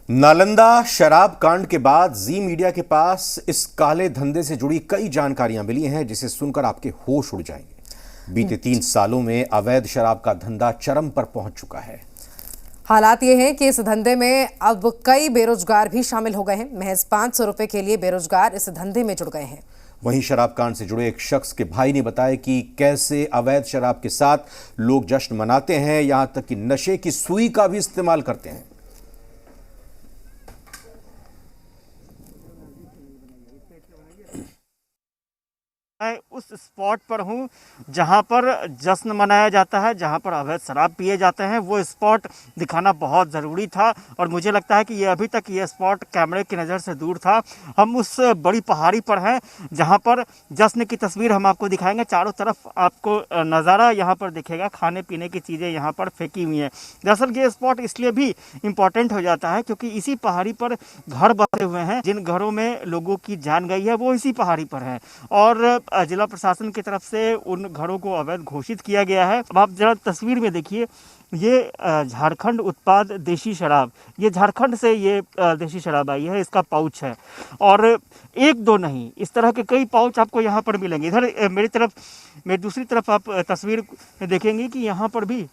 नालंदा शराब कांड के बाद जी मीडिया के पास इस काले धंधे से जुड़ी कई जानकारियां मिली हैं जिसे सुनकर आपके होश उड़ जाएंगे। बीते 3 सालों में अवैध शराब का धंधा चरम पर पहुंच चुका है। हालात ये हैं कि इस धंधे में अब कई बेरोजगार भी शामिल हो गए हैं। महज 500 रुपए के लिए बेरोजगार इस धंधे में जुड़ गए हैं। वहीं शराब कांड से जुड़े एक शख्स के भाई ने बताया कि कैसे अवैध शराब के साथ लोग जश्न मनाते हैं, यहां तक कि नशे की सुई का भी इस्तेमाल करते हैं। मैं उस स्पॉट पर हूँ जहाँ पर जश्न मनाया जाता है, जहाँ पर अवैध शराब पिए जाते हैं। वो स्पॉट दिखाना बहुत ज़रूरी था और मुझे लगता है कि ये अभी तक ये स्पॉट कैमरे की नज़र से दूर था। हम उस बड़ी पहाड़ी पर हैं जहाँ पर जश्न की तस्वीर हम आपको दिखाएंगे। चारों तरफ आपको नज़ारा यहाँ पर दिखेगा, खाने पीने की चीज़ें यहाँ पर फेंकी हुई हैं। दरअसल ये स्पॉट इसलिए भी इम्पॉर्टेंट हो जाता है क्योंकि इसी पहाड़ी पर घर बसे हुए हैं। जिन घरों में लोगों की जान गई है वो इसी पहाड़ी पर है और जिला प्रशासन की तरफ से उन घरों को अवैध घोषित किया गया है। अब आप जरा तस्वीर में देखिए, ये झारखंड उत्पाद देशी शराब, ये झारखंड से ये देशी शराब आई है। इसका पाउच है और एक दो नहीं, इस तरह के कई पाउच आपको यहाँ पर मिलेंगे। इधर मेरी दूसरी तरफ आप तस्वीर में देखेंगे कि यहाँ पर भी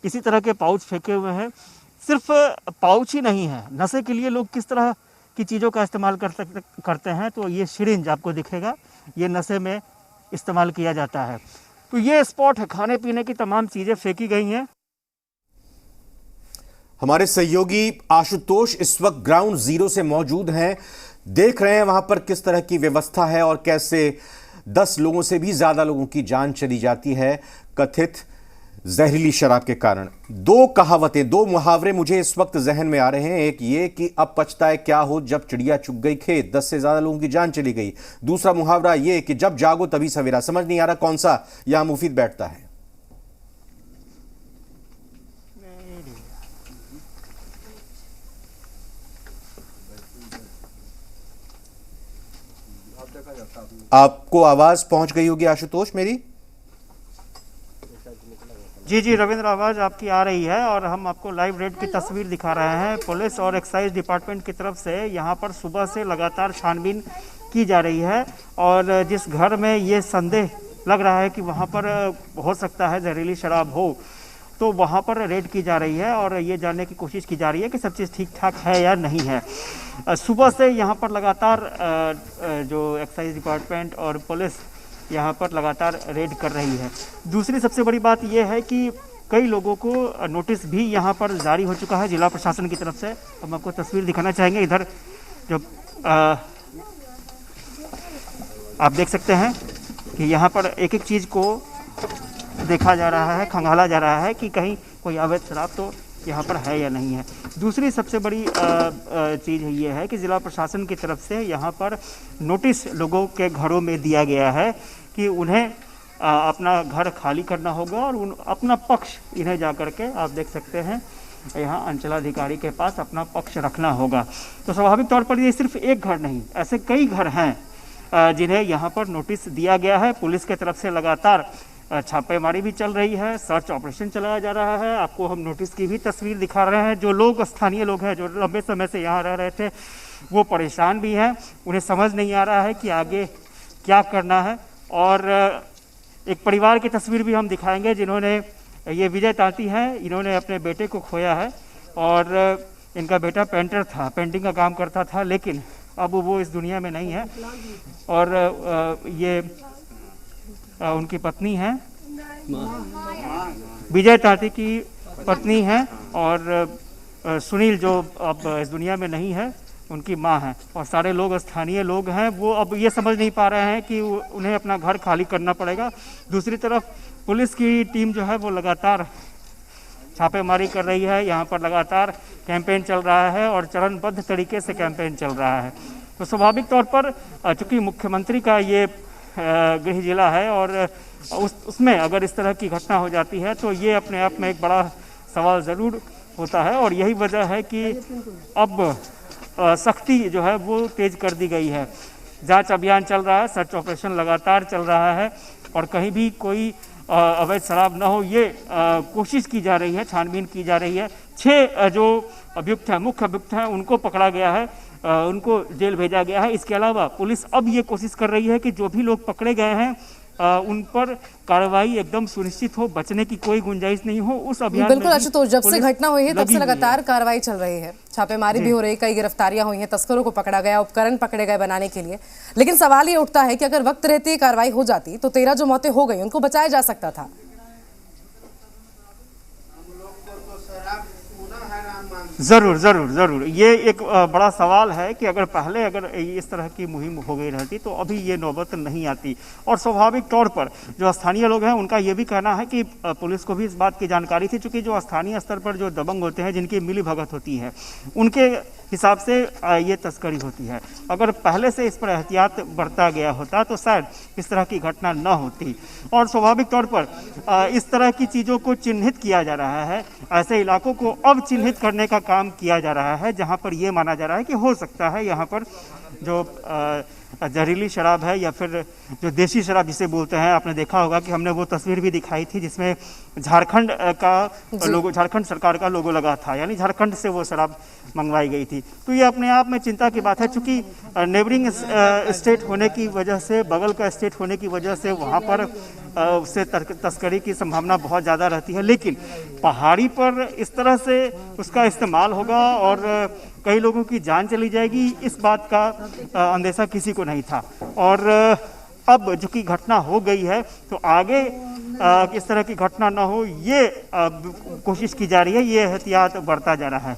इसी तरह के पाउच फेंके हुए हैं। सिर्फ पाउच ही नहीं है, नशे के लिए लोग किस तरह की चीज़ों का इस्तेमाल करते हैं। तो ये सिरिंज आपको दिखेगा, ये नशे में इस्तेमाल किया जाता है। तो ये स्पॉट है, खाने पीने की तमाम चीज़ें फेंकी गई हैं। हमारे सहयोगी आशुतोष इस वक्त ग्राउंड जीरो से मौजूद हैं, देख रहे हैं वहां पर किस तरह की व्यवस्था है और कैसे 10 लोगों से भी ज्यादा लोगों की जान चली जाती है कथित जहरीली शराब के कारण। 2 कहावतें, 2 मुहावरे मुझे इस वक्त जहन में आ रहे हैं। एक ये कि अब पछताए क्या हो जब चिड़िया चुग गई खेत, 10 से ज्यादा लोगों की जान चली गई। दूसरा मुहावरा ये कि जब जागो तभी सवेरा। समझ नहीं आ रहा कौन सा यहां मुफीद बैठता है। आपको आवाज पहुंच गई होगी आशुतोष मेरी? जी रविंद्र, आवाज़ आपकी आ रही है और हम आपको लाइव रेड की तस्वीर दिखा रहे हैं। पुलिस और एक्साइज डिपार्टमेंट की तरफ से यहाँ पर सुबह से लगातार छानबीन की जा रही है और जिस घर में ये संदेह लग रहा है कि वहाँ पर हो सकता है जहरीली शराब हो, तो वहाँ पर रेड की जा रही है और ये जानने की कोशिश की जा रही है कि सब चीज़ ठीक ठाक है या नहीं है। सुबह से यहाँ पर लगातार जो एक्साइज डिपार्टमेंट और पुलिस यहाँ पर लगातार रेड कर रही है। दूसरी सबसे बड़ी बात यह है कि कई लोगों को नोटिस भी यहाँ पर जारी हो चुका है जिला प्रशासन की तरफ से। हम आपको तस्वीर दिखाना चाहेंगे। इधर जो आप देख सकते हैं कि यहाँ पर एक एक चीज़ को देखा जा रहा है, खंगाला जा रहा है कि कहीं कोई अवैध शराब तो यहाँ पर है या नहीं है। दूसरी सबसे बड़ी चीज़ ये है कि ज़िला प्रशासन की तरफ से यहाँ पर नोटिस लोगों के घरों में दिया गया है कि उन्हें अपना घर खाली करना होगा और अपना पक्ष इन्हें जा कर के आप देख सकते हैं यहाँ अंचलाधिकारी के पास अपना पक्ष रखना होगा। तो स्वाभाविक तौर पर ये सिर्फ एक घर नहीं, ऐसे कई घर हैं जिन्हें यहाँ पर नोटिस दिया गया है। पुलिस की तरफ से लगातार छापेमारी भी चल रही है, सर्च ऑपरेशन चलाया जा रहा है। आपको हम नोटिस की भी तस्वीर दिखा रहे हैं। जो लोग, स्थानीय लोग हैं जो लंबे समय से यहाँ रह रहे थे, वो परेशान भी हैं। उन्हें समझ नहीं आ रहा है कि आगे क्या करना है। और एक परिवार की तस्वीर भी हम दिखाएंगे जिन्होंने, ये विजय तांती हैं, इन्होंने अपने बेटे को खोया है और इनका बेटा पेंटर था, पेंटिंग का काम करता था, लेकिन अब वो इस दुनिया में नहीं है। और ये उनकी पत्नी हैं, विजय तांती की पत्नी हैं और सुनील जो अब इस दुनिया में नहीं है, उनकी माँ है। और सारे लोग, स्थानीय लोग हैं, वो अब ये समझ नहीं पा रहे हैं कि उन्हें अपना घर खाली करना पड़ेगा। दूसरी तरफ पुलिस की टीम जो है वो लगातार छापेमारी कर रही है। यहाँ पर लगातार कैंपेन चल रहा है और चरणबद्ध तरीके से कैंपेन चल रहा है। तो स्वाभाविक तौर पर चूँकि मुख्यमंत्री का ये गृह जिला है और उसमें अगर इस तरह की घटना हो जाती है तो ये अपने आप में एक बड़ा सवाल ज़रूर होता है। और यही वजह है कि अब सख्ती जो है वो तेज़ कर दी गई है। जांच अभियान चल रहा है, सर्च ऑपरेशन लगातार चल रहा है और कहीं भी कोई अवैध शराब न हो ये कोशिश की जा रही है, छानबीन की जा रही है। 6 जो अभियुक्त हैं, मुख्य अभियुक्त हैं, उनको पकड़ा गया है, उनको जेल भेजा गया है। इसके अलावा पुलिस अब ये कोशिश कर रही है कि जो भी लोग पकड़े गए हैं उन पर कार्रवाई एकदम सुनिश्चित हो, बचने की कोई गुंजाइश नहीं हो। उस अभियान में बिल्कुल आशुतोष, जब से घटना हुई है तब से लगातार है। कार्रवाई चल रही है, छापेमारी भी हो रही है, कई गिरफ्तारियां हुई हैं, तस्करों को पकड़ा गया, उपकरण पकड़े गए बनाने के लिए। लेकिन सवाल ये उठता है कि अगर वक्त रहते कार्रवाई हो जाती तो 13 जो मौतें हो गई उनको बचाया जा सकता था। ज़रूर ज़रूर ज़रूर, ये एक बड़ा सवाल है कि अगर पहले अगर इस तरह की मुहिम हो गई रहती तो अभी ये नौबत नहीं आती। और स्वाभाविक तौर पर जो स्थानीय लोग हैं उनका ये भी कहना है कि पुलिस को भी इस बात की जानकारी थी, चूँकि जो स्थानीय स्तर पर जो दबंग होते हैं, जिनकी मिली भगत होती है, उनके हिसाब से ये तस्करी होती है। अगर पहले से इस पर एहतियात बरता गया होता तो शायद इस तरह की घटना न होती। और स्वाभाविक तौर पर इस तरह की चीज़ों को चिन्हित किया जा रहा है, ऐसे इलाकों को अब चिन्हित करने का काम किया जा रहा है जहां पर ये माना जा रहा है कि हो सकता है यहाँ पर जो जहरीली शराब है या फिर जो देसी शराब जिसे बोलते हैं, आपने देखा होगा कि हमने वो तस्वीर भी दिखाई थी जिसमें झारखंड का लोगो, झारखंड सरकार का लोगो लगा था, यानी झारखंड से वो शराब मंगवाई गई थी। तो ये अपने आप में चिंता की बात है, चूँकि नेबरिंग स्टेट होने की वजह से, बगल का स्टेट होने की वजह से वहाँ पर उससे तस्करी की संभावना बहुत ज़्यादा रहती है। लेकिन पहाड़ी पर इस तरह से उसका इस्तेमाल होगा और कई लोगों की जान चली जाएगी, इस बात का अंदेशा किसी को नहीं था। और अब जो कि घटना हो गई है तो आगे इस तरह की घटना ना हो, ये कोशिश की जा रही है, ये एहतियात बरता जा रहा है।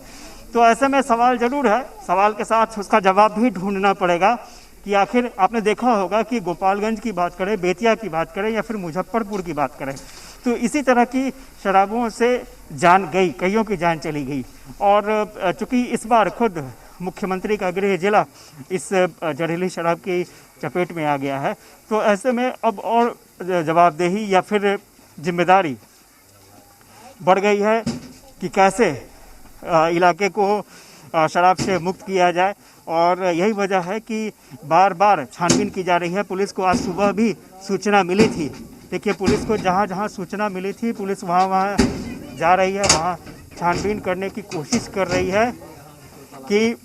तो ऐसे में सवाल जरूर है, सवाल के साथ उसका जवाब भी ढूंढना पड़ेगा कि आखिर आपने देखा होगा कि गोपालगंज की बात करें, बेतिया की बात करें या फिर मुजफ्फरपुर की बात करें, तो इसी तरह की शराबों से जान गई, कईयों की जान चली गई। और चूँकि इस बार खुद मुख्यमंत्री का गृह जिला इस जहरीली शराब की चपेट में आ गया है, तो ऐसे में अब और जवाबदेही या फिर जिम्मेदारी बढ़ गई है कि कैसे इलाके को शराब से मुक्त किया जाए। और यही वजह है कि बार बार छानबीन की जा रही है। पुलिस को आज सुबह भी सूचना मिली थी, देखिए पुलिस को जहाँ जहाँ सूचना मिली थी पुलिस वहाँ वहाँ जा रही है, वहाँ छानबीन करने की कोशिश कर रही है कि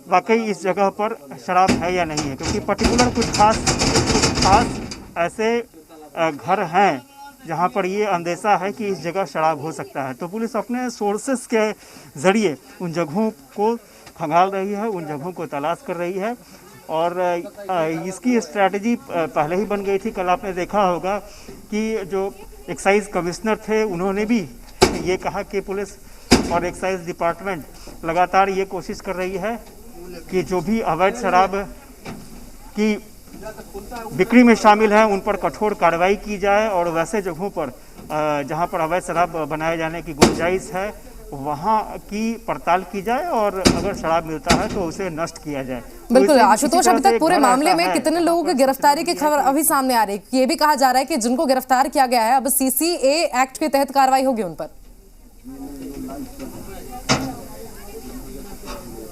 वाकई इस जगह पर शराब है या नहीं है, क्योंकि पर्टिकुलर कुछ खास ऐसे घर हैं जहाँ पर ये अंदेशा है कि इस जगह शराब हो सकता है। तो पुलिस अपने सोर्सेस के ज़रिए उन जगहों को खंगाल रही है, उन जगहों को तलाश कर रही है। और इसकी स्ट्रैटेजी पहले ही बन गई थी। कल आपने देखा होगा कि जो एक्साइज कमिश्नर थे उन्होंने भी ये कहा कि पुलिस और एक्साइज डिपार्टमेंट लगातार ये कोशिश कर रही है कि जो भी अवैध शराब की बिक्री में शामिल हैं उन पर कठोर कार्रवाई की जाए और वैसे जगहों पर जहां पर अवैध शराब बनाए जाने की गुंजाइश है वहां की पड़ताल की जाए और अगर शराब मिलता है तो उसे नष्ट किया जाए। बिल्कुल आशुतोष, अभी तक पूरे मामले में कितने लोगों की गिरफ्तारी की खबर अभी सामने आ रही है? ये भी कहा जा रहा है कि जिनको गिरफ्तार किया गया है अब CCA एक्ट के तहत कार्रवाई होगी उन पर।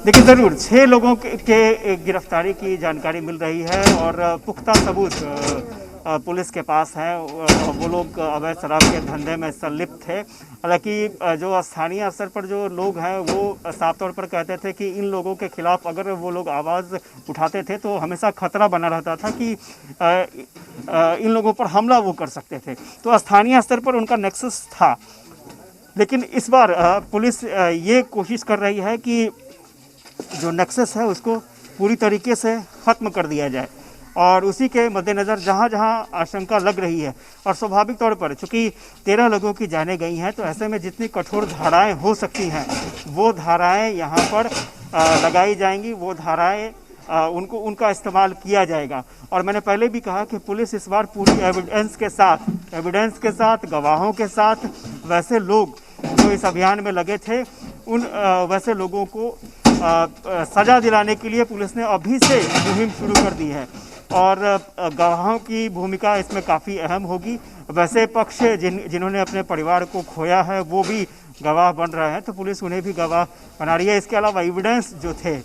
देखिए जरूर 6 लोगों के गिरफ्तारी की जानकारी मिल रही है और पुख्ता सबूत पुलिस के पास हैं। वो लोग अवैध शराब के धंधे में संलिप्त थे। हालांकि जो स्थानीय स्तर पर जो लोग हैं वो साफ तौर पर कहते थे कि इन लोगों के खिलाफ अगर वो लोग आवाज़ उठाते थे तो हमेशा खतरा बना रहता था कि इन लोगों पर हमला वो कर सकते थे। तो स्थानीय स्तर पर उनका नेक्सस था। लेकिन इस बार पुलिस ये कोशिश कर रही है कि जो नेक्सस है उसको पूरी तरीके से ख़त्म कर दिया जाए और उसी के मद्देनज़र जहाँ जहाँ आशंका लग रही है और स्वाभाविक तौर पर चूँकि 13 लोगों की जानें गई हैं तो ऐसे में जितनी कठोर धाराएं हो सकती हैं वो धाराएं यहाँ पर लगाई जाएंगी, वो धाराएं उनका इस्तेमाल किया जाएगा। और मैंने पहले भी कहा कि पुलिस इस बार पूरी एविडेंस के साथ गवाहों के साथ वैसे लोग जो इस अभियान में लगे थे उन वैसे लोगों को सज़ा दिलाने के लिए पुलिस ने अभी से मुहिम शुरू कर दी है और गवाहों की भूमिका इसमें काफ़ी अहम होगी। वैसे पक्ष जिन्होंने अपने परिवार को खोया है वो भी गवाह बन रहे हैं तो पुलिस उन्हें भी गवाह बना रही है। इसके अलावा एविडेंस जो थे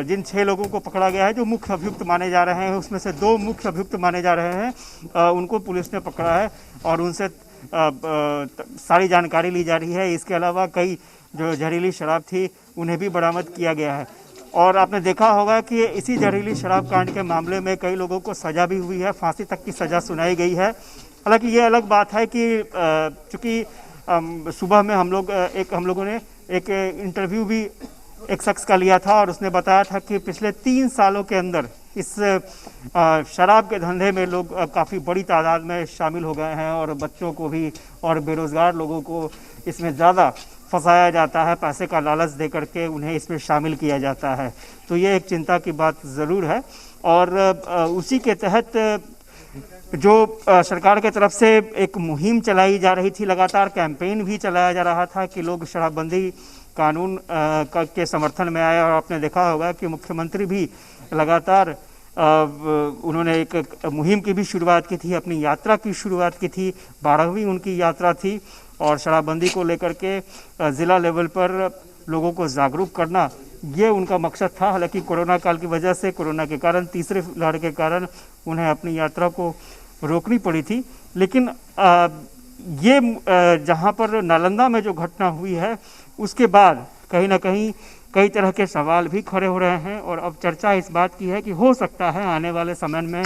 जिन 6 लोगों को पकड़ा गया है जो मुख्य अभियुक्त माने जा रहे हैं उसमें से 2 मुख्य अभियुक्त माने जा रहे हैं उनको पुलिस ने पकड़ा है और उनसे सारी जानकारी ली जा रही है। इसके अलावा कई जो जहरीली शराब थी उन्हें भी बरामद किया गया है। और आपने देखा होगा कि इसी जहरीली शराब कांड के मामले में कई लोगों को सज़ा भी हुई है, फांसी तक की सज़ा सुनाई गई है। हालांकि ये अलग बात है कि चूँकि सुबह में हम लोगों ने एक इंटरव्यू भी एक शख्स का लिया था और उसने बताया था कि पिछले 3 सालों के अंदर इस शराब के धंधे में लोग काफ़ी बड़ी तादाद में शामिल हो गए हैं और बच्चों को भी और बेरोज़गार लोगों को इसमें ज़्यादा फंसाया जाता है, पैसे का लालच दे करके उन्हें इसमें शामिल किया जाता है। तो ये एक चिंता की बात ज़रूर है। और उसी के तहत जो सरकार के तरफ से एक मुहिम चलाई जा रही थी, लगातार कैंपेन भी चलाया जा रहा था कि लोग शराबबंदी कानून के समर्थन में आए। और आपने देखा होगा कि मुख्यमंत्री भी लगातार उन्होंने एक मुहिम की भी शुरुआत की थी, अपनी यात्रा की शुरुआत की थी। 12वीं उनकी यात्रा थी और शराबबंदी को लेकर के ज़िला लेवल पर लोगों को जागरूक करना ये उनका मकसद था। हालांकि कोरोना काल की वजह से, कोरोना के कारण, तीसरे लहर के कारण उन्हें अपनी यात्रा को रोकनी पड़ी थी। लेकिन ये जहाँ पर नालंदा में जो घटना हुई है उसके बाद कहीं ना कहीं कई तरह के सवाल भी खड़े हो रहे हैं। और अब चर्चा इस बात की है कि हो सकता है आने वाले समय में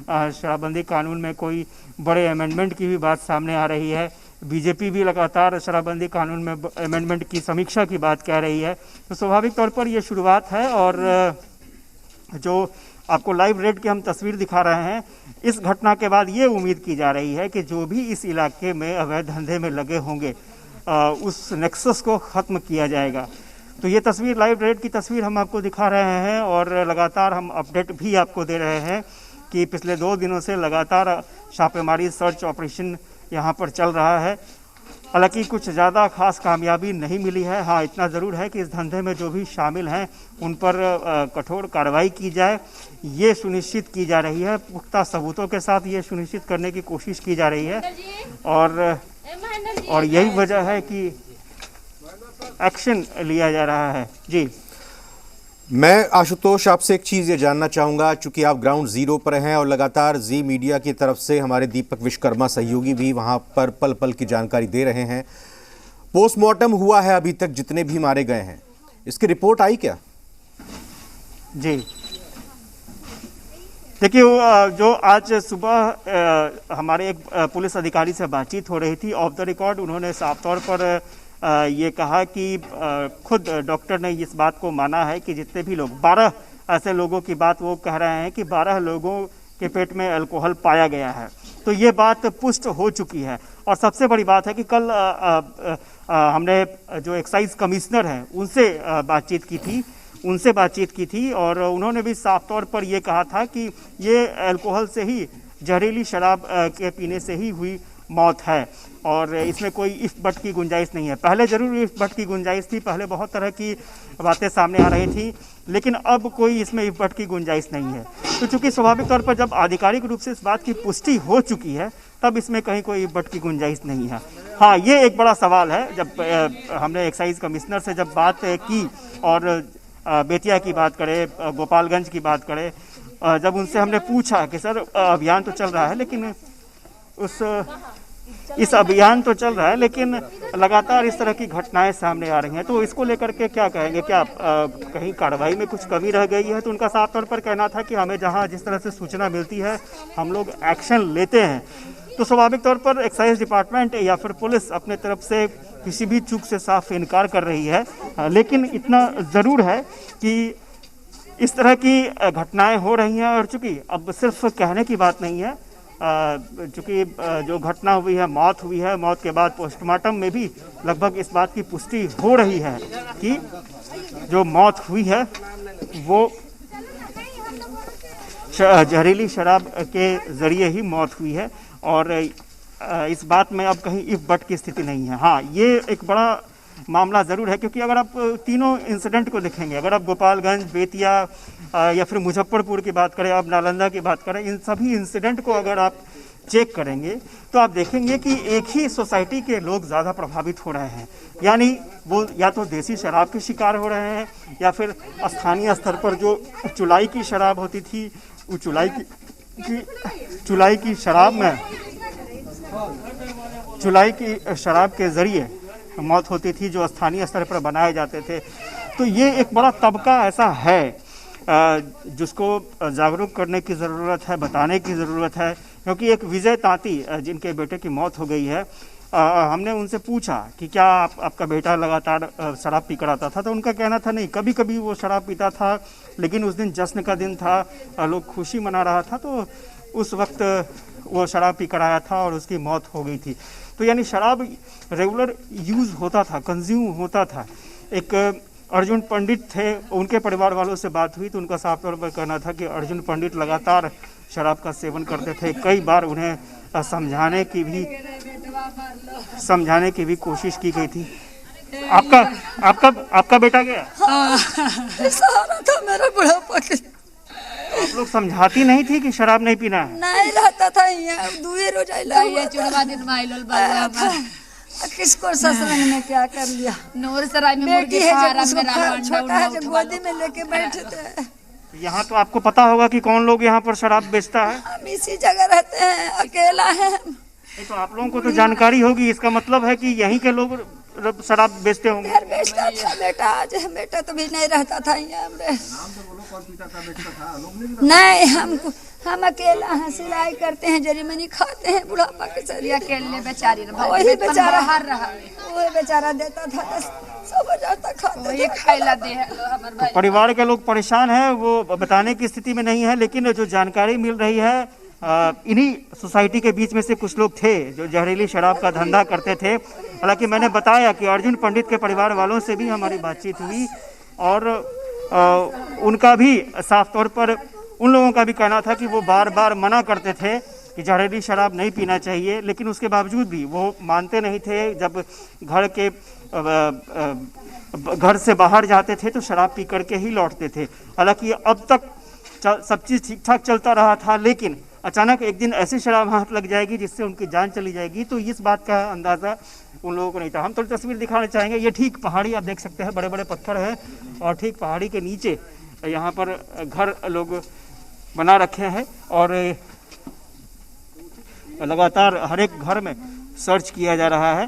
शराबबंदी कानून में कोई बड़े अमेंडमेंट की भी बात सामने आ रही है। बीजेपी भी लगातार शराबबंदी कानून में अमेंडमेंट की समीक्षा की बात कह रही है। तो स्वाभाविक तौर पर ये शुरुआत है। और जो आपको लाइव रेड की हम तस्वीर दिखा रहे हैं, इस घटना के बाद ये उम्मीद की जा रही है कि जो भी इस इलाके में अवैध धंधे में लगे होंगे उस नेक्सस को ख़त्म किया जाएगा। तो ये तस्वीर, लाइव रेड की तस्वीर हम आपको दिखा रहे हैं और लगातार हम अपडेट भी आपको दे रहे हैं कि पिछले 2 दिनों से लगातार छापेमारी, सर्च ऑपरेशन यहाँ पर चल रहा है। हालांकि कुछ ज़्यादा खास कामयाबी नहीं मिली है। हाँ, इतना ज़रूर है कि इस धंधे में जो भी शामिल हैं उन पर कठोर कार्रवाई की जाए, ये सुनिश्चित की जा रही है। पुख्ता सबूतों के साथ ये सुनिश्चित करने की कोशिश की जा रही है। और यही वजह है कि एक्शन लिया जा रहा है। जी, मैं आशुतोष आपसे एक चीज़ ये जानना चाहूँगा, चूँकि आप ग्राउंड ज़ीरो पर हैं और लगातार जी मीडिया की तरफ से हमारे दीपक विश्वकर्मा सहयोगी भी वहाँ पर पल पल की जानकारी दे रहे हैं। पोस्टमार्टम हुआ है अभी तक जितने भी मारे गए हैं, इसकी रिपोर्ट आई क्या? जी, देखिए, जो आज सुबह हमारे एक पुलिस अधिकारी से बातचीत हो रही थी, ऑफ द रिकॉर्ड उन्होंने साफ तौर पर ये कहा कि खुद डॉक्टर ने इस बात को माना है कि जितने भी लोग, 12 ऐसे लोगों की बात वो कह रहे हैं कि 12 लोगों के पेट में अल्कोहल पाया गया है। तो ये बात पुष्ट हो चुकी है। और सबसे बड़ी बात है कि कल हमने जो एक्साइज कमिश्नर हैं उनसे बातचीत की थी और उन्होंने भी साफ तौर पर ये कहा था कि ये अल्कोहल से ही, जहरीली शराब के पीने से ही हुई मौत है और इसमें कोई इफ बट की गुंजाइश नहीं है। पहले ज़रूर इफ बट की गुंजाइश थी, पहले बहुत तरह की बातें सामने आ रही थी, लेकिन अब कोई इसमें इफ बट की गुंजाइश नहीं है। तो चूँकि स्वाभाविक तौर पर जब आधिकारिक रूप से इस बात की पुष्टि हो चुकी है तब इसमें कहीं कोई इफ बट की गुंजाइश नहीं है। हाँ, ये एक बड़ा सवाल है। जब हमने एक्साइज कमिश्नर से जब बात की और बेतिया की बात करें, गोपालगंज की बात करें, जब उनसे हमने पूछा कि सर अभियान तो चल रहा है लेकिन इस अभियान तो चल रहा है लेकिन लगातार इस तरह की घटनाएं सामने आ रही हैं, तो इसको लेकर के क्या कहेंगे? क्या कहीं कार्रवाई में कुछ कमी रह गई है? तो उनका साफ तौर पर कहना था कि हमें जहां जिस तरह से सूचना मिलती है हम लोग एक्शन लेते हैं। तो स्वाभाविक तौर पर एक्साइज डिपार्टमेंट या फिर पुलिस अपने तरफ से किसी भी चूक से साफ इनकार कर रही है। लेकिन इतना ज़रूर है कि इस तरह की घटनाएं हो रही हैं और चूँकि अब सिर्फ कहने की बात नहीं है, चूँकि जो घटना हुई है, मौत हुई है, मौत के बाद पोस्टमार्टम में भी लगभग इस बात की पुष्टि हो रही है कि जो मौत हुई है वो जहरीली शराब के ज़रिए ही मौत हुई है और इस बात में अब कहीं इफ बट की स्थिति नहीं है। हाँ, ये एक बड़ा मामला ज़रूर है क्योंकि अगर आप तीनों इंसिडेंट को देखेंगे, अगर आप गोपालगंज, बेतिया या फिर मुजफ्फरपुर की बात करें, आप नालंदा की बात करें, इन सभी इंसिडेंट को अगर आप चेक करेंगे तो आप देखेंगे कि एक ही सोसाइटी के लोग ज़्यादा प्रभावित हो रहे हैं। यानी वो या तो देसी शराब के शिकार हो रहे हैं या फिर स्थानीय स्तर पर जो चुलाई की शराब होती थी, वो चुलाई की शराब में चुलाई की शराब के ज़रिए मौत होती थी, जो स्थानीय स्तर पर बनाए जाते थे। तो ये एक बड़ा तबका ऐसा है जिसको जागरूक करने की ज़रूरत है, बताने की ज़रूरत है। क्योंकि एक विजय तांती जिनके बेटे की मौत हो गई है, हमने उनसे पूछा कि क्या आपका बेटा लगातार शराब पी कर आता था, तो उनका कहना था नहीं, कभी कभी वो शराब पीता था, लेकिन उस दिन जश्न का दिन था, लोग खुशी मना रहा था, तो उस वक्त वो शराब पी कर आया था और उसकी मौत हो गई थी। तो यानी शराब रेगुलर यूज़ होता था, कंज्यूम होता था। एक अर्जुन पंडित थे, उनके परिवार वालों से बात हुई तो उनका साफ तौर पर कहना था कि अर्जुन पंडित लगातार शराब का सेवन करते थे। कई बार उन्हें समझाने की भी कोशिश की गई थी। आपका बेटा गया? हाँ, सहारा था मेरा बुढ़ापा के। आप लोग समझाती नहीं थी कि शराब नहीं पीना है? नहीं रहता था यहाँ, दुए रोज ये चुड़वा दिन माइलोल बाबा किसको ससुरंग ने क्या कर लिया। नूर सराय में बेटी है मुर्गी जो फार्म में उसको छोटा है जो गोदी में लेके बैठे थे। यहाँ तो आपको पता होगा कि कौन लोग यहाँ पर शराब बेचता है। हम इसी जगह रहते हैं, अकेला है। तो आप लोगों को तो जानकारी होगी, इसका मतलब है कि यहीं के लोग शराब बेचते होंगे। घर बेचता था बेटा, आज बेटा तो भी नहीं रहता था यहाँ। नहीं, हम अकेला हैं, सिलाई करते हैं, जरीमनी खाते हैं, बुढ़ापा के सरिया अकेले बेचारी वही बेचारा बाहर रहा, वही बेचारा देता था 100,000 तक खाते ये खाइला दे हमर भाई। परिवार के लोग परेशान हैं, वो बताने की स्थिति में नहीं है, लेकिन जो जानकारी मिल रही है, इन्हीं सोसाइटी के बीच में से कुछ लोग थे जो जहरीली शराब का धंधा करते थे। हालांकि मैंने बताया कि अर्जुन पंडित के परिवार वालों से भी हमारी बातचीत हुई और उनका भी साफ तौर पर उन लोगों का भी कहना था कि वो बार बार मना करते थे कि जहरीली शराब नहीं पीना चाहिए, लेकिन उसके बावजूद भी वो मानते नहीं थे। जब घर से बाहर जाते थे तो शराब पी करके ही लौटते थे। हालांकि अब तक सब चीज़ ठीक ठाक चलता रहा था, लेकिन अचानक एक दिन ऐसी शराब हाथ लग जाएगी जिससे उनकी जान चली जाएगी, तो इस बात का अंदाज़ा उन लोगों को नहीं था। हम थोड़ी तस्वीर दिखाना चाहेंगे। ये ठीक पहाड़ी आप देख सकते हैं, बड़े बड़े पत्थर हैं और ठीक पहाड़ी के नीचे यहाँ पर घर लोग बना रखे हैं और लगातार हर एक घर में सर्च किया जा रहा है।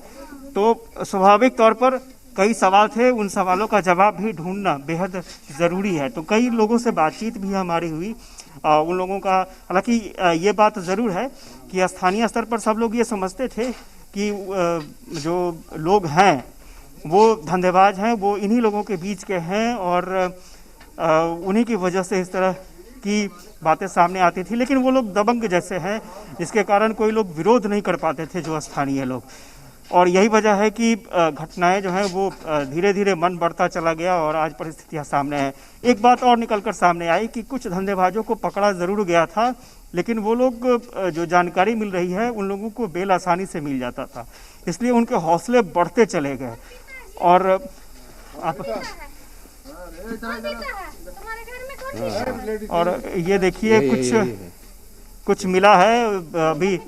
तो स्वाभाविक तौर पर कई सवाल थे, उन सवालों का जवाब भी ढूंढना बेहद ज़रूरी है। तो कई लोगों से बातचीत भी हमारी हुई, उन लोगों का, हालांकि ये बात ज़रूर है कि स्थानीय स्तर पर सब लोग ये समझते थे कि जो लोग हैं वो धंधेबाज हैं, वो इन्हीं लोगों के बीच के हैं और उन्हीं की वजह से इस तरह की बातें सामने आती थी। लेकिन वो लोग दबंग जैसे हैं, जिसके कारण कोई लोग विरोध नहीं कर पाते थे, जो स्थानीय लोग। और यही वजह है कि घटनाएं जो हैं वो धीरे धीरे मन बढ़ता चला गया और आज परिस्थितियां सामने हैं। एक बात और निकलकर सामने आई कि कुछ धंधेबाजों को पकड़ा ज़रूर गया था, लेकिन वो लोग जो जानकारी मिल रही है उन लोगों को बेल आसानी से मिल जाता था, इसलिए उनके हौसले बढ़ते चले गए। और ये देखिए कुछ मिला है अभी।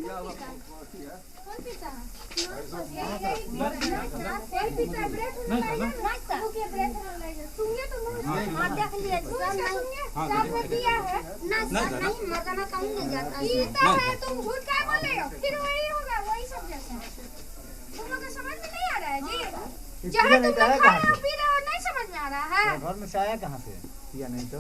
जहाँ तुम लोग खा रहे हो पी रहे हो नहीं समझ में आ रहा है। घर में से आया कहाँ से या नहीं तो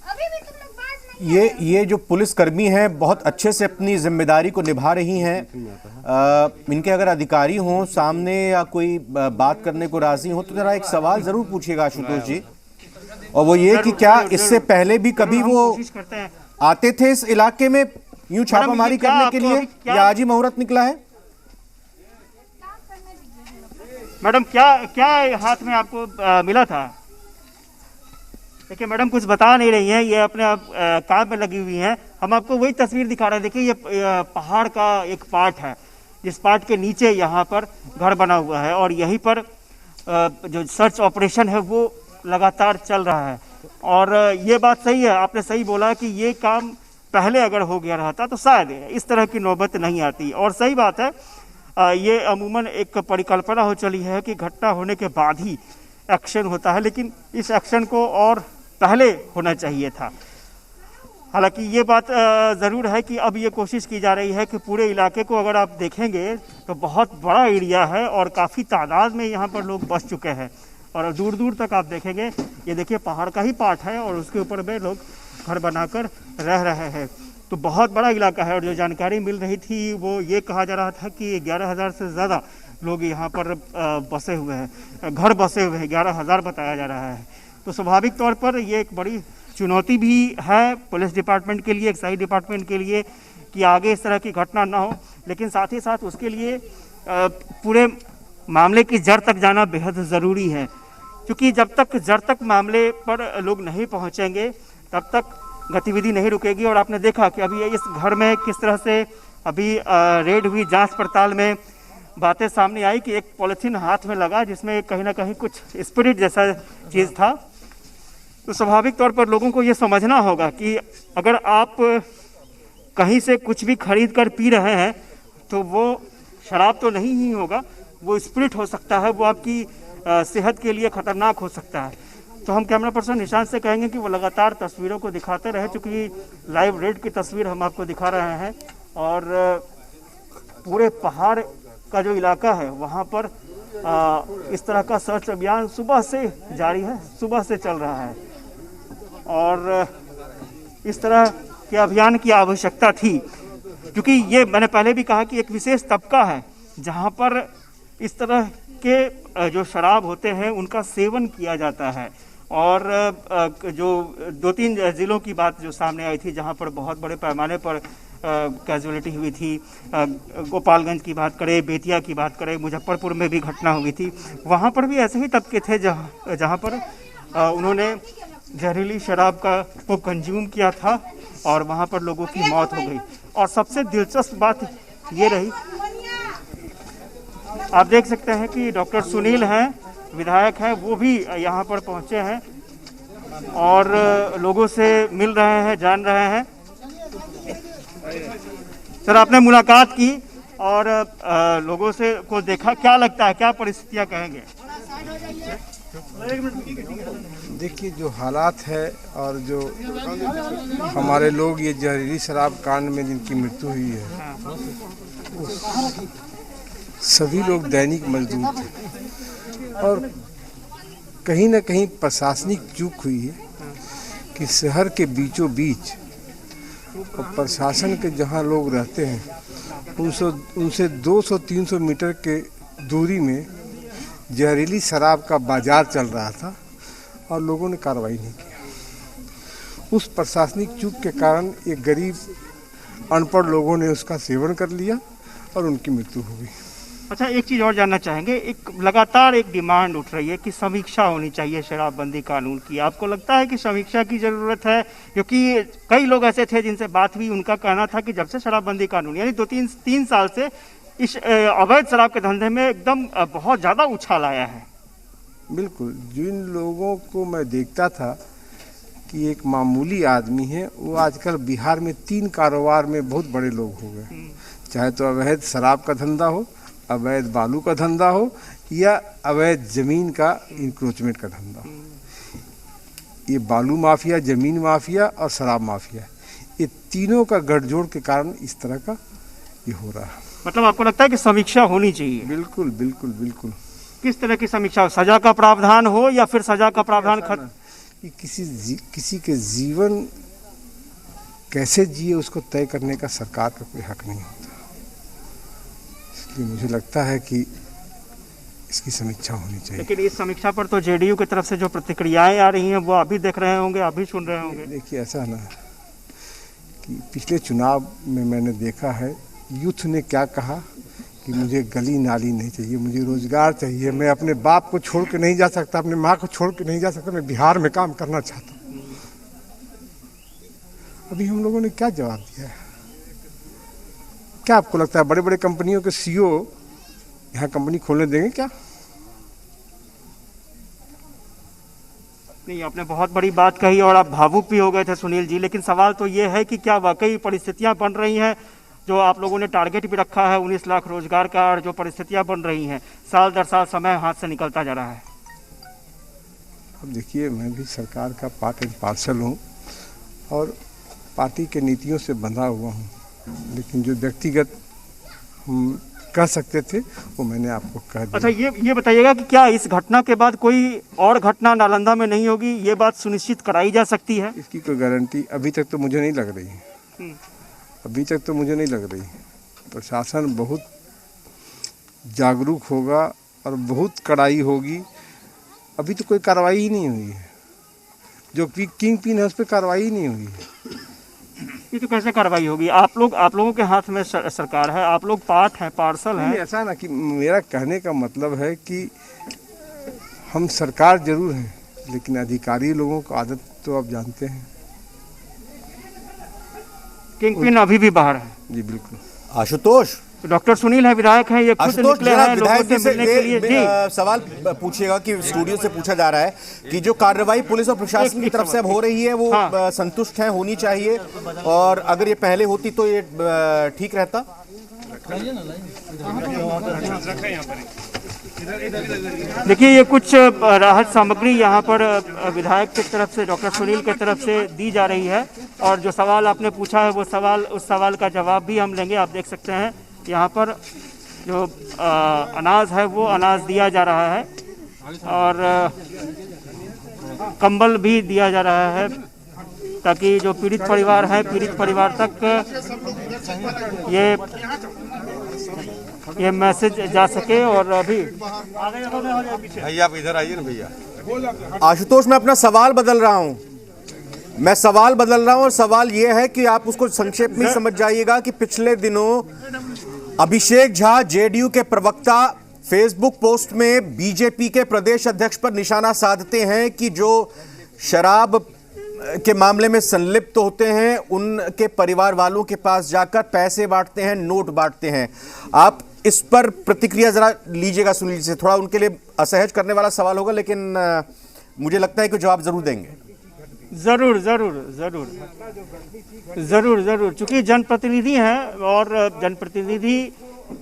अभी भी तुम लोग बात नहीं। ये जो पुलिसकर्मी हैं बहुत अच्छे से अपनी जिम्मेदारी को निभा रही हैं। इनके अगर अधिकारी हों सामने या कोई बात करने को राजी हो तो जरा एक सवाल जरूर पूछिएगा आशुतोष जी, और वो ये कि क्या इससे पहले भी कभी वो आते थे इस इलाके में यूं छापामारी करने के लिए, या आज ही मुहूर्त निकला है? मैडम क्या हाथ में आपको मिला था? देखिए मैडम कुछ बता नहीं रही हैं, ये अपने आप काम में लगी हुई हैं। हम आपको वही तस्वीर दिखा रहे हैं। देखिए ये पहाड़ का एक पार्ट है, जिस पार्ट के नीचे यहाँ पर घर बना हुआ है और यहीं पर जो सर्च ऑपरेशन है वो लगातार चल रहा है। और ये बात सही है, आपने सही बोला कि ये काम पहले अगर हो गया रहता तो शायद इस तरह की नौबत नहीं आती। और सही बात है, ये अमूमन एक परिकल्पना हो चली है कि घटना होने के बाद ही एक्शन होता है, लेकिन इस एक्शन को और पहले होना चाहिए था। हालांकि ये बात ज़रूर है कि अब ये कोशिश की जा रही है कि पूरे इलाके को अगर आप देखेंगे तो बहुत बड़ा एरिया है और काफ़ी तादाद में यहाँ पर लोग बस चुके हैं और दूर दूर तक आप देखेंगे, ये देखिए पहाड़ का ही पार्ट है और उसके ऊपर में लोग घर बनाकर रह रहे हैं। तो बहुत बड़ा इलाका है और जो जानकारी मिल रही थी वो ये कहा जा रहा था कि 11,000 से ज़्यादा लोग यहाँ पर बसे हुए हैं, घर बसे हुए हैं, 11,000 बताया जा रहा है। तो स्वाभाविक तौर पर ये एक बड़ी चुनौती भी है पुलिस डिपार्टमेंट के लिए, एक्साइज डिपार्टमेंट के लिए कि आगे इस तरह की घटना ना हो, लेकिन साथ ही साथ उसके लिए पूरे मामले की जड़ तक जाना बेहद ज़रूरी है, क्योंकि जब तक जड़ तक मामले पर लोग नहीं पहुंचेंगे तब तक गतिविधि नहीं रुकेगी। और आपने देखा कि अभी इस घर में किस तरह से अभी रेड हुई, जांच पड़ताल में बातें सामने आई कि एक पॉलिथीन हाथ में लगा जिसमें कहीं ना कहीं कुछ स्पिरिट जैसा चीज़ था। तो स्वाभाविक तौर पर लोगों को ये समझना होगा कि अगर आप कहीं से कुछ भी खरीद कर पी रहे हैं तो वो शराब तो नहीं ही होगा, वो स्पिरिट हो सकता है, वो आपकी सेहत के लिए खतरनाक हो सकता है। तो हम कैमरा पर्सन निशांत से कहेंगे कि वो लगातार तस्वीरों को दिखाते रहे, क्योंकि लाइव रेड की तस्वीर हम आपको दिखा रहे हैं और पूरे पहाड़ का जो इलाका है वहाँ पर इस तरह का सर्च अभियान सुबह से जारी है, सुबह से चल रहा है और इस तरह के अभियान की आवश्यकता थी, क्योंकि ये मैंने पहले भी कहा कि एक विशेष तबका है जहाँ पर इस तरह के जो शराब होते हैं उनका सेवन किया जाता है। और जो 2-3 ज़िलों की बात जो सामने आई थी जहाँ पर बहुत बड़े पैमाने पर कैजुअलिटी हुई थी, गोपालगंज की बात करें, बेतिया की बात करें, मुजफ्फरपुर में भी घटना हुई थी, वहाँ पर भी ऐसे ही तबके थे जहाँ पर उन्होंने जहरीली शराब को कंज्यूम किया था और वहाँ पर लोगों की मौत हो गई। और सबसे दिलचस्प बात ये रही, आप देख सकते हैं कि डॉक्टर सुनील हैं, विधायक हैं, वो भी यहाँ पर पहुँचे हैं और लोगों से मिल रहे हैं, जान रहे हैं। सर, आपने मुलाकात की और लोगों से को देखा, क्या लगता है, क्या परिस्थितियाँ कहेंगे? देखिए, जो हालात है और जो हमारे लोग ये जहरीली शराब कांड में जिनकी मृत्यु हुई है, सभी लोग दैनिक मजदूर थे और कहीं ना कहीं प्रशासनिक चूक हुई है कि शहर के बीचों बीच और प्रशासन के जहां लोग रहते हैं उनसे 200-300 मीटर के दूरी में जहरीली शराब का बाजार चल रहा था और लोगों ने कार्रवाई नहीं किया। उस प्रशासनिक चूक के कारण एक गरीब अनपढ़ लोगों ने उसका सेवन कर लिया और उनकी मृत्यु हो गई। अच्छा, एक चीज़ और जानना चाहेंगे, एक लगातार एक डिमांड उठ रही है कि समीक्षा होनी चाहिए शराबबंदी कानून की। आपको लगता है कि समीक्षा की ज़रूरत है? क्योंकि कई लोग ऐसे थे जिनसे बात हुई, उनका कहना था कि जब से शराबबंदी कानून यानी 2-3 साल से इस अवैध शराब के धंधे में एकदम बहुत ज़्यादा उछाल आया है। बिल्कुल, जिन लोगों को मैं देखता था कि एक मामूली आदमी है, वो आजकल बिहार में 3 कारोबार में बहुत बड़े लोग हो गए, चाहे तो अवैध शराब का धंधा हो, अवैध बालू का धंधा हो या अवैध जमीन का इंक्रोचमेंट का धंधा हो। ये बालू माफिया, जमीन माफिया और शराब माफिया, ये तीनों का गठजोड़ के कारण इस तरह का ये हो रहा है। मतलब आपको लगता है कि समीक्षा होनी चाहिए? बिल्कुल बिल्कुल बिल्कुल। किस तरह की समीक्षा? सजा का प्रावधान हो या फिर सजा का प्रावधान कि किसी के जीवन कैसे जिए उसको तय करने का सरकार का कोई हक नहीं होता। इसलिए मुझे लगता है कि इसकी समीक्षा होनी चाहिए। लेकिन इस समीक्षा पर तो जेडीयू की तरफ से जो प्रतिक्रियाएं आ रही हैं वो आप भी देख रहे होंगे, आप भी सुन रहे होंगे। देखिए, ऐसा है ना कि पिछले चुनाव में मैंने देखा है यूथ ने क्या कहा कि मुझे गली नाली नहीं चाहिए, मुझे रोजगार चाहिए, मैं अपने बाप को छोड़ के नहीं जा सकता, अपने माँ को छोड़ के नहीं जा सकता, मैं बिहार में काम करना चाहता हूँ। अभी हम लोगों ने क्या जवाब दिया है? क्या आपको लगता है बड़े बड़े कंपनियों के सीईओ यहाँ कंपनी खोलने देंगे क्या? नहीं, आपने बहुत बड़ी बात कही और आप भावुक भी हो गए थे सुनील जी, लेकिन सवाल तो ये है कि क्या वाकई परिस्थितियाँ बन रही हैं जो आप लोगों ने टारगेट भी रखा है 19 लाख रोजगार का, और जो परिस्थितियाँ बन रही हैं साल दर साल समय हाथ से निकलता जा रहा है? अब देखिए, मैं भी सरकार का पार्ट एंड पार्सल हूँ और पार्टी के नीतियों से बंधा हुआ हूँ, लेकिन जो व्यक्तिगत हम कह सकते थे वो मैंने आपको कह दिया। अच्छा, ये बताइएगा कि क्या इस घटना के बाद कोई और घटना नालंदा में नहीं होगी, ये बात सुनिश्चित कराई जा सकती है? इसकी कोई गारंटी अभी तक तो मुझे नहीं लग रही है। अभी तक तो मुझे नहीं लग रही। प्रशासन बहुत जागरूक होगा और बहुत कड़ाई होगी। अभी तो कोई कार्रवाई ही नहीं हुई है। जो किंग पिन है उस पर कार्रवाई ही नहीं हुई है। ये तो कैसे कार्रवाई होगी? आप लोगों के हाथ में सरकार है, आप लोग पार्ट हैं, पार्सल हैं। ऐसा ना कि मेरा कहने का मतलब है कि हम सरकार जरूर हैं, लेकिन अधिकारी लोगों को आदत तो आप जानते हैं। किंग पिन अभी भी बाहर है। जी बिल्कुल। आशुतोष, डॉक्टर सुनील है, विधायक हैं, ये खुद आशुतोष निकले जरा हैं लोगों विधायक से जी से मिलने के लिए। जी सवाल पूछिएगा कि स्टूडियो से पूछा जा रहा है कि जो कार्रवाई पुलिस और प्रशासन की तरफ से अब हो रही है वो हाँ। संतुष्ट है, होनी चाहिए, और अगर ये पहले होती तो ये ठीक रहता। देखिए, ये कुछ राहत सामग्री यहाँ पर विधायक की तरफ से, डॉक्टर सुनील की तरफ से दी जा रही है, और जो सवाल आपने पूछा है वो उस सवाल का जवाब भी हम लेंगे। आप देख सकते हैं यहाँ पर जो अनाज है वो अनाज दिया जा रहा है, और कंबल भी दिया जा रहा है, ताकि जो पीड़ित परिवार है, पीड़ित परिवार तक ये मैसेज जा सके। और अभी भैया आप इधर आइए ना भैया। आशुतोष, मैं अपना सवाल बदल रहा हूँ, और सवाल ये है कि आप उसको संक्षेप में समझ जाइएगा कि पिछले दिनों अभिषेक झा, जेडीयू के प्रवक्ता, फेसबुक पोस्ट में बीजेपी के प्रदेश अध्यक्ष पर निशाना साधते हैं कि जो शराब के मामले में संलिप्त होते हैं उनके परिवार वालों के पास जाकर पैसे बांटते हैं, नोट बांटते हैं। आप इस पर प्रतिक्रिया जरा लीजिएगा सुनील से। थोड़ा उनके लिए असहज करने वाला सवाल होगा, लेकिन मुझे लगता है कि जवाब जरूर देंगे। जरूर जरूर जरूर जरूर जरूर चूंकि जनप्रतिनिधि हैं, और जनप्रतिनिधि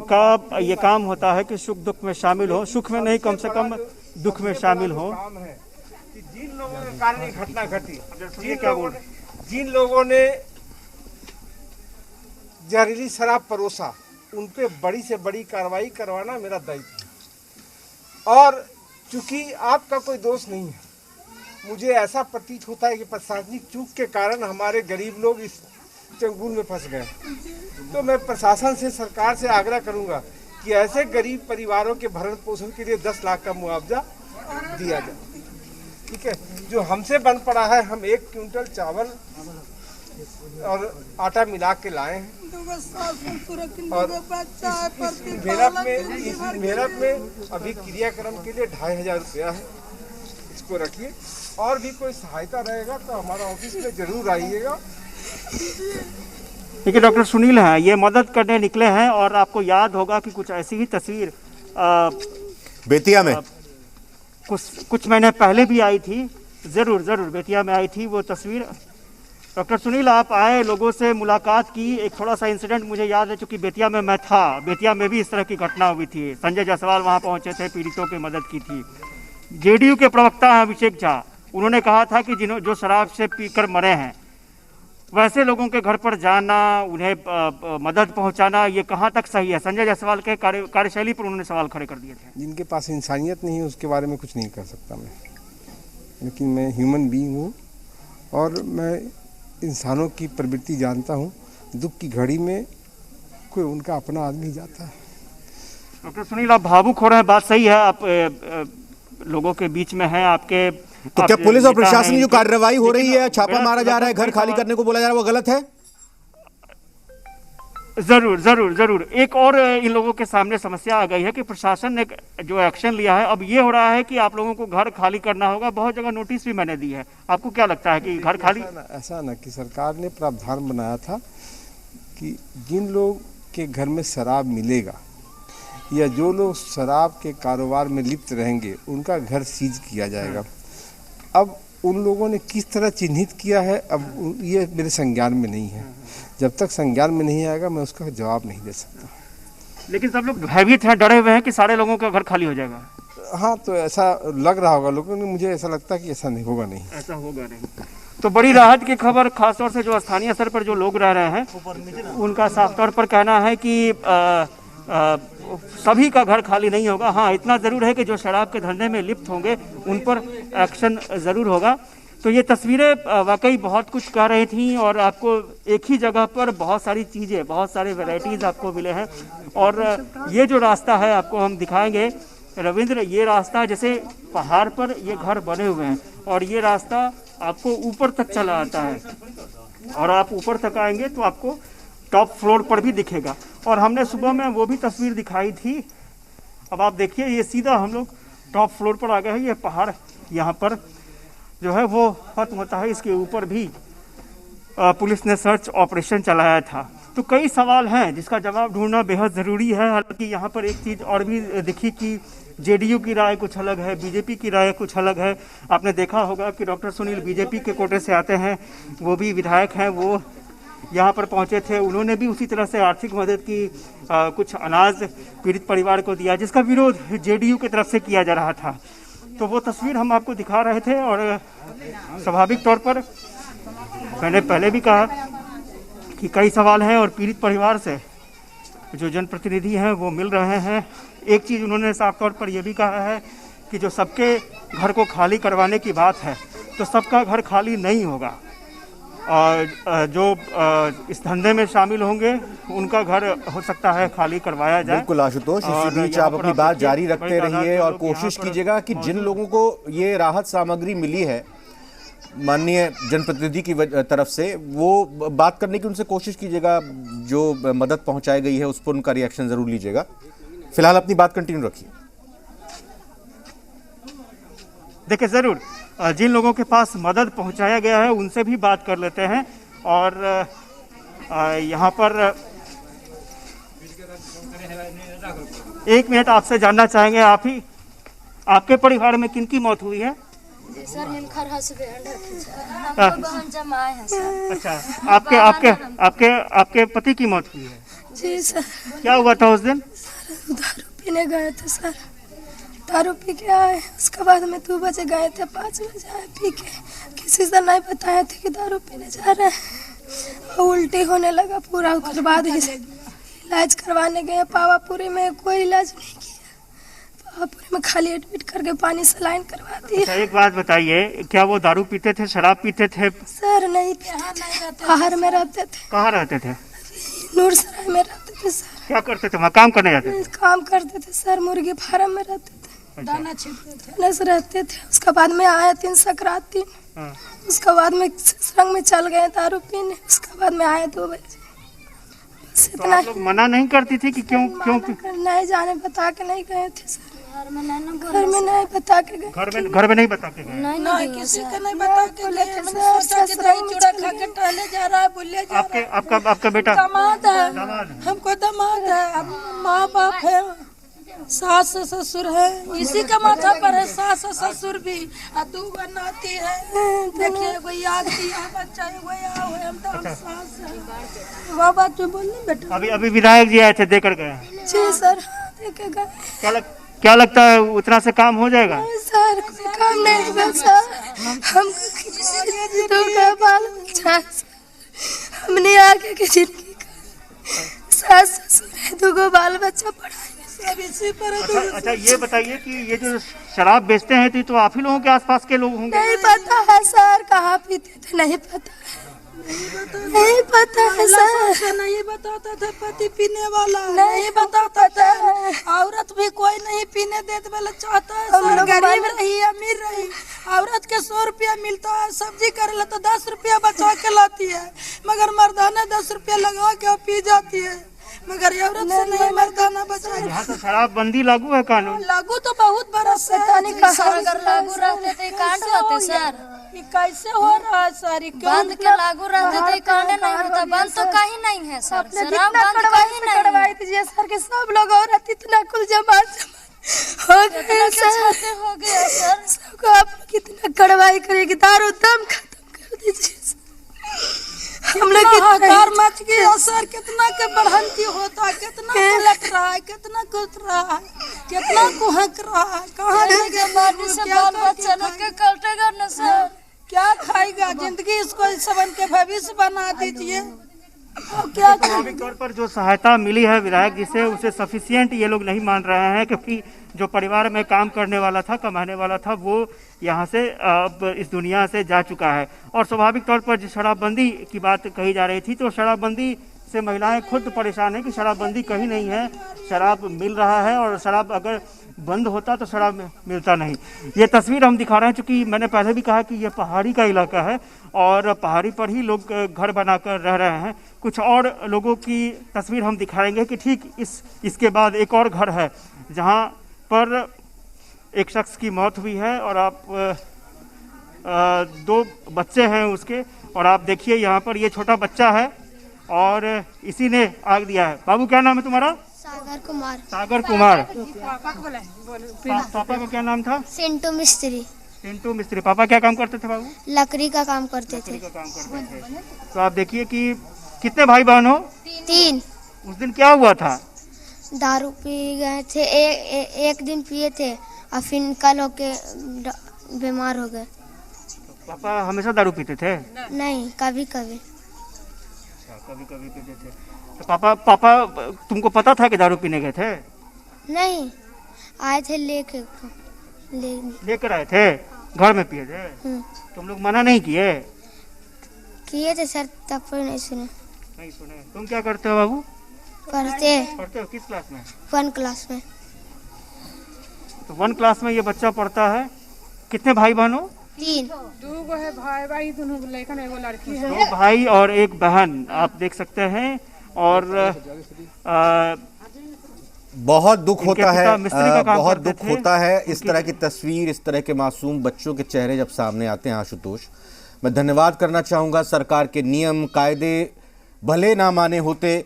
का ये काम होता है कि सुख दुख में शामिल हो, सुख में नहीं कम से कम दुख में शामिल हो। जिन लोगों के कारण ये घटना घटी, जिन लोगों ने जहरीली शराब परोसा, उन पे बड़ी से बड़ी कार्रवाई करवाना मेरा दायित्व है। और चूंकि आपका कोई दोष नहीं है, मुझे ऐसा प्रतीत होता है कि प्रशासनिक चूक के कारण हमारे गरीब लोग इस चंगुल में फंस गए। तो मैं प्रशासन से, सरकार से आग्रह करूंगा कि ऐसे गरीब परिवारों के भरण पोषण के लिए 10 लाख का मुआवजा दिया जाए। ठीक है, जो हमसे बन पड़ा है, हम 1 क्विंटल चावल और आटा मिला के लाए हैं, और इस मेरठ में अभी क्रियाक्रम के लिए 2500 रुपया है। इसको रखिए, और भी कोई सहायता रहेगा तो हमारा ऑफिस में जरूर आइएगा। देखिए, डॉक्टर सुनील हैं, ये मदद करने निकले हैं, और आपको याद होगा कि कुछ ऐसी ही तस्वीर बेतिया में कुछ महीने पहले भी आई थी। जरूर बेतिया में आई थी वो तस्वीर। डॉक्टर सुनील, आप आए, लोगों से मुलाकात की। एक थोड़ा सा इंसिडेंट मुझे याद है, चूंकि बेतिया में मैं था, बेतिया में भी इस तरह की घटना हुई थी। संजय जायसवाल वहाँ पहुँचे थे, पीड़ितों की मदद की थी। जेडीयू के प्रवक्ता हैं अभिषेक झा, उन्होंने कहा था कि जो शराब से पीकर मरे हैं, वैसे लोगों के घर पर जाना, उन्हें मदद पहुंचाना, ये कहाँ तक सही है? संजय जायसवाल के कार्यशैली पर उन्होंने सवाल खड़े कर दिए थे। जिनके पास इंसानियत नहीं है उसके बारे में कुछ नहीं कर सकता मैं, लेकिन मैं ह्यूमन बीइंग हूँ, और मैं इंसानों की प्रवृत्ति जानता हूँ। दुख की घड़ी में कोई उनका अपना आदमी जाता है। डॉक्टर सुनील, आप भावुक हो रहे हैं, बात सही है, आप लोगों के बीच में हैं, आपके तो क्या पुलिस और प्रशासन की जो कार्रवाई हो रही है, छापा मारा जा रहा है, घर खाली करने को बोला जा रहा है, वो गलत है? जरूर एक और इन लोगों के सामने समस्या आ गई है कि प्रशासन ने जो एक्शन लिया है, अब ये हो रहा है कि आप लोगों को घर खाली करना होगा। बहुत जगह नोटिस भी मैंने दी है। आपको क्या लगता है कि घर खाली? ऐसा ना कि सरकार ने प्रावधान बनाया था कि जिन लोग के घर में शराब मिलेगा, या जो लोग शराब के कारोबार में लिप्त रहेंगे, उनका घर सीज किया जाएगा। अब उन लोगों ने किस तरह चिन्हित किया है, अब ये मेरे संज्ञान में नहीं है। जब तक संज्ञान में नहीं आएगा मैं उसका जवाब नहीं दे सकता। लेकिन सब लोग भयभीत हैं, डरे हुए हैं कि सारे लोगों का घर खाली हो जाएगा। हाँ, तो ऐसा लग रहा होगा लोगों ने, मुझे ऐसा लगता है कि ऐसा नहीं होगा। नहीं, ऐसा होगा नहीं। तो बड़ी राहत की खबर, खासतौर से जो स्थानीय स्तर पर जो लोग रह रहे हैं उनका साफ तौर पर कहना है कि सभी का घर खाली नहीं होगा। हाँ, इतना ज़रूर है कि जो शराब के धंधे में लिप्त होंगे उन पर एक्शन ज़रूर होगा। तो ये तस्वीरें वाकई बहुत कुछ कह रही थी और आपको एक ही जगह पर बहुत सारी चीज़ें, बहुत सारे वैरायटीज़ आपको मिले हैं। और ये जो रास्ता है आपको हम दिखाएंगे रविंद्र, ये रास्ता जैसे पहाड़ पर ये घर बने हुए हैं और ये रास्ता आपको ऊपर तक चला आता है और आप ऊपर तक आएंगे तो आपको टॉप फ्लोर पर भी दिखेगा। और हमने सुबह में वो भी तस्वीर दिखाई थी। अब आप देखिए, ये सीधा हम लोग टॉप फ्लोर पर आ गए हैं। ये पहाड़ यहाँ पर जो है वो खत्म होता है, इसके ऊपर भी पुलिस ने सर्च ऑपरेशन चलाया था। तो कई सवाल हैं जिसका जवाब ढूंढना बेहद ज़रूरी है। हालांकि यहाँ पर एक चीज़ और भी दिखी कि जेडीयू की राय कुछ अलग है, बीजेपी की राय कुछ अलग है। आपने देखा होगा कि डॉक्टर सुनील बीजेपी के कोटे से आते हैं, वो भी विधायक हैं, वो यहाँ पर पहुँचे थे। उन्होंने भी उसी तरह से आर्थिक मदद की, कुछ अनाज पीड़ित परिवार को दिया, जिसका विरोध जेडीयू की तरफ से किया जा रहा था। तो वो तस्वीर हम आपको दिखा रहे थे। और स्वाभाविक तौर पर मैंने पहले भी कहा कि कई सवाल हैं और पीड़ित परिवार से जो जनप्रतिनिधि हैं वो मिल रहे हैं। एक चीज़ उन्होंने साफ तौर पर यह भी कहा है कि जो सबके घर को खाली करवाने की बात है, तो सबका घर खाली नहीं होगा। और जो इस धंधे में शामिल होंगे उनका घर हो सकता है खाली करवाया जाए। बिल्कुल आशुतोष, इसी बीच आप अपनी बात जारी रखते रहिए और कोशिश कीजिएगा कि जिन लोगों को ये राहत सामग्री मिली है माननीय जनप्रतिनिधि की तरफ से, वो बात करने की उनसे कोशिश कीजिएगा। जो मदद पहुंचाई गई है उस पर उनका रिएक्शन जरूर लीजिएगा। फिलहाल अपनी बात कंटिन्यू रखिए। देखिए, ज़रूर जिन लोगों के पास मदद पहुंचाया गया है उनसे भी बात कर लेते हैं। और यहाँ पर एक मिनट आपसे जानना चाहेंगे, आप ही आपके परिवार में किन की मौत हुई है? जी सर, हिनकर हस्बैंड है, बहन जमाए हैं सर। अच्छा, आपके आपके आपके आपके पति की मौत हुई है? जी सर। क्या हुआ था उस दिन? दारू पीने गए थे सर, दारू पी के आए, उसके बाद में 2 बजे गए थे, 5 बजे आए पी के। किसी से नहीं बताए थे कि दारू पीने जा रहे हैं और उल्टी होने लगा पूरा। उसके बाद ही इलाज करवाने गए पावापुरी में, कोई इलाज नहीं किया। पावापुरी में खाली एडमिट करके पानी सलाइन करवा दिया। अच्छा, एक बात बताइए, क्या वो दारू पीते थे, शराब पीते थे? सर नहीं पीते थे, बाहर में रहते थे। कहाँ रहते थे? नूरसराय में रहते थे सर। क्या करते थे वहाँ? काम करने जाते थे? काम करते थे सर, मुर्गी फार्म में रहते थे, दाना छींटते थे, रहते थे। उसके बाद में आए 3 संक्रांति, उसके बाद में सत्संग में चल गए दारू पीने। उसके बाद में आए 2 बजे। बस इतना। तो मना नहीं करती थी कि क्यों नहीं जाने बता के नहीं गए थे सर। घर में नहीं बता के गए। घर में नहीं बता के गए? नहीं, किसी को नहीं बता के गए। सोचा कि दही चूड़ा खा के टहले जा रहा है, बोले जा रहा है। आपका बेटा दामाद है, हमको दामाद है, माँ बाप है, सास ससुर है, इसी का माथा पर है। सास ससुर भी 2 बनाती है। देखिए कोई आती है बच्चा, हम तो सास है। वो बात जो बोलने बेटा। अभी विधायक जी आए थे, देकर गए? जी सर, देके गए। क्या लगता है उतना से काम हो जाएगा? सर कोई काम नहीं हुआ सर, हम बाल बच्चा, हमने आगे की जिंदगी सास ससुर है, 2 बाल बच्चा पढ़ाएंगे सब इसी पर। अच्छा, ये बताइए कि ये जो शराब बेचते हैं तो आप ही लोगों के आसपास के लोग होंगे? नहीं पता है सर, कहाँ पीते थे नहीं पता है, नहीं पता है सर। नहीं बताता था पति पीने वाला, नहीं बताता था। औरत भी कोई नहीं पीने देते वाला चाहता है सर। गरीब रही अमीर रही, औरत के 100 रुपया मिलता है, सब्जी करे तो 10 रुपया बचा के लाती है, मगर मर्दाना 10 रुपया लगा के पी जाती है, मगर औरत से नहीं मर्दाना बचा। यहाँ तो शराब बंदी लागू है, कानून लागू तो बहुत बरस है। अगर लागू रहते तो कांड होते सर। ये कैसे हो रहा है सर? बंद के लागू रहते तो कांड नहीं होता। बंद तो कहीं नहीं है सर, शराब बंद कहीं नहीं। करवाई दीजिए सर के सब लोग, औरत इतना कुल जमा हो गए सर, हो गया सर। सबको आप कितना कार्रवाई करेगी, दारू दम खत्म कर दीजिए। हम लोग हाहाकार मच गया सर, कितना के बढ़ंती होता, कितना लट रहा है, कितना कुट रहा है, कितना कुहक रहा है। कहाँ से बाल बच्चा लोग के कटेगा न सर? क्या खाए खाएगा जिंदगी, इसको इस सबन के भविष्य बना दीजिए। क्या स्वाभाविक तौर पर जो सहायता मिली है विधायक जी से उसे सफिशिएंट ये लोग नहीं मान रहे हैं, क्योंकि जो परिवार में काम करने वाला था, कमाने वाला था, वो यहाँ से अब इस दुनिया से जा चुका है। और स्वाभाविक तौर पर जिस शराबबंदी की बात कही जा रही थी, तो शराबबंदी से महिलाएं खुद परेशान है कि शराबबंदी कहीं नहीं है, शराब मिल रहा है और शराब अगर बंद होता तो शराब मिलता नहीं। ये तस्वीर हम दिखा रहे हैं, चूँकि मैंने पहले भी कहा कि ये पहाड़ी का इलाका है और पहाड़ी पर ही लोग घर बनाकर रह रहे हैं। कुछ और लोगों की तस्वीर हम दिखाएंगे कि ठीक इसके बाद एक और घर है जहाँ पर एक शख्स की मौत हुई है और आप 2 बच्चे हैं उसके, और आप देखिए यहाँ पर ये छोटा बच्चा है और इसी ने आग दिया है। बाबू क्या नाम है तुम्हारा? सागर कुमार। सागर कुमार। पापा का क्या नाम था? सिंटू मिस्त्री। सिंटू मिस्त्री। पापा क्या काम करते थे बाबू? लकड़ी का काम करते थे। तो आप देखिए कि कितने भाई बहन हो? 3। उस दिन क्या हुआ था? दारू पी गए थे, एक दिन पिए थे और फिर कल होके बीमार हो गए। पापा हमेशा दारू पीते थे? नहीं, कभी कभी। कभी कभी पीते थे। तो पापा तुमको पता था कि दारू पीने गए थे? नहीं, आए थे लेकर आए थे, घर में पिए थे। तुम लोग मना नहीं किए? किए थे सर, तब पर नहीं सुने। नहीं सुने। तुम क्या करते हो बाबू? पढ़ते हो किस क्लास में? 1 क्लास में। तो 1 क्लास में ये बच्चा पढ़ता है। कितने भाई बहन हो? 3। 2 है भाई, दोनों लड़का एगो लड़की है। 2 भाई और 1 बहन आप देख सकते हैं। और बहुत दुख होता है, मिस्त्री का काम बहुत करते दुख थे। होता है इस तरह की तस्वीर, इस तरह के मासूम बच्चों के चेहरे जब सामने आते हैं। आशुतोष, मैं धन्यवाद करना चाहूँगा सरकार के नियम कायदे भले ना माने होते,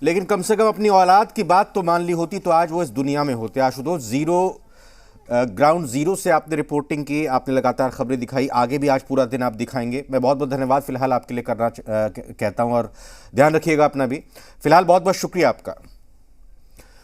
लेकिन कम से कम अपनी औलाद की बात तो मान ली होती तो आज वो इस दुनिया में होते। आशुतोष, ग्राउंड जीरो से आपने रिपोर्टिंग की, आपने लगातार खबरें दिखाई, आगे भी आज पूरा दिन आप दिखाएंगे। मैं बहुत बहुत धन्यवाद फिलहाल आपके लिए करना कहता हूं और ध्यान रखिएगा अपना भी। फिलहाल बहुत बहुत शुक्रिया आपका।